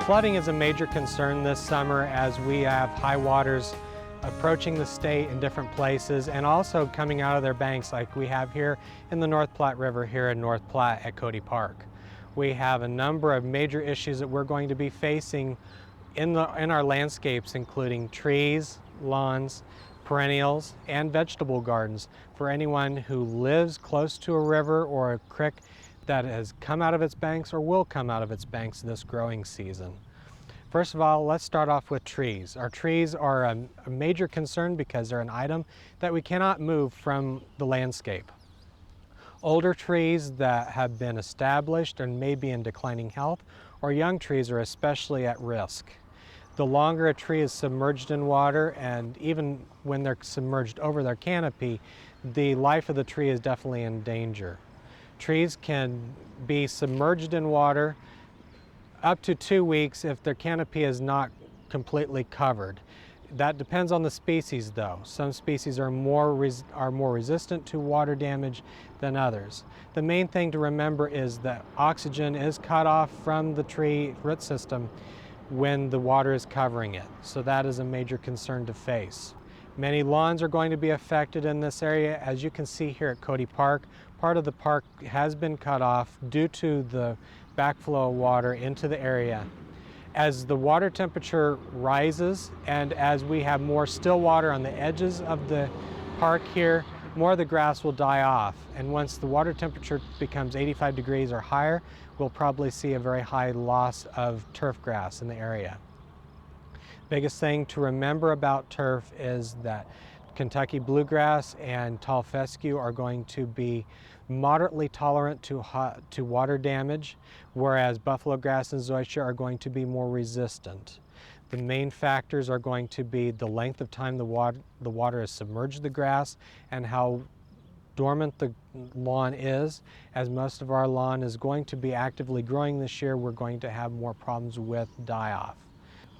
Flooding is a major concern this summer as we have high waters approaching the state in different places and also coming out of their banks like we have here in the North Platte River here in North Platte at Cody Park. We have a number of major issues that we're going to be facing in our landscapes, including trees, lawns, perennials, and vegetable gardens for anyone who lives close to a river or a creek that has come out of its banks or will come out of its banks this growing season. First of all, let's start off with trees. Our trees are a major concern because they're an item that we cannot move from the landscape. Older trees that have been established and may be in declining health, or young trees are especially at risk. The longer a tree is submerged in water, and even when they're submerged over their canopy, the life of the tree is definitely in danger. Trees can be submerged in water up to 2 weeks if their canopy is not completely covered. That depends on the species though. Some species are more resistant to water damage than others. The main thing to remember is that oxygen is cut off from the tree root system when the water is covering it. So that is a major concern to face. Many lawns are going to be affected in this area. As you can see here at Cody Park, part of the park has been cut off due to the backflow of water into the area. As the water temperature rises and as we have more still water on the edges of the park here, more of the grass will die off. And once the water temperature becomes 85 degrees or higher, we'll probably see a very high loss of turf grass in the area. Biggest thing to remember about turf is that Kentucky bluegrass and tall fescue are going to be moderately tolerant to water damage, whereas buffalo grass and zoysia are going to be more resistant. The main factors are going to be the length of time the water has submerged the grass and how dormant the lawn is. As most of our lawn is going to be actively growing this year, we're going to have more problems with die-off.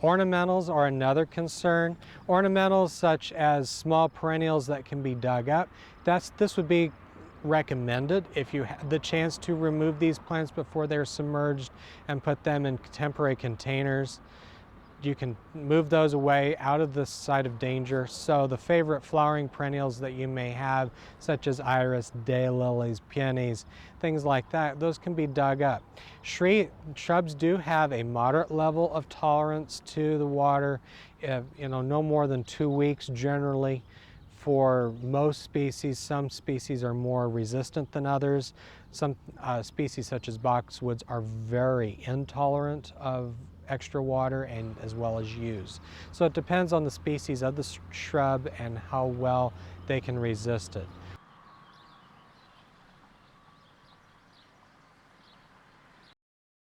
Ornamentals are another concern. Ornamentals such as small perennials that can be dug up, this would be recommended if you had the chance to remove these plants before they're submerged and put them in temporary containers. You can move those away out of the site of danger. So the favorite flowering perennials that you may have, such as iris, daylilies, peonies, things like that, those can be dug up. Shrubs do have a moderate level of tolerance to the water, no more than 2 weeks generally. For most species, some species are more resistant than others. Some species such as boxwoods are very intolerant of extra water and as well as use. So it depends on the species of the shrub and how well they can resist it.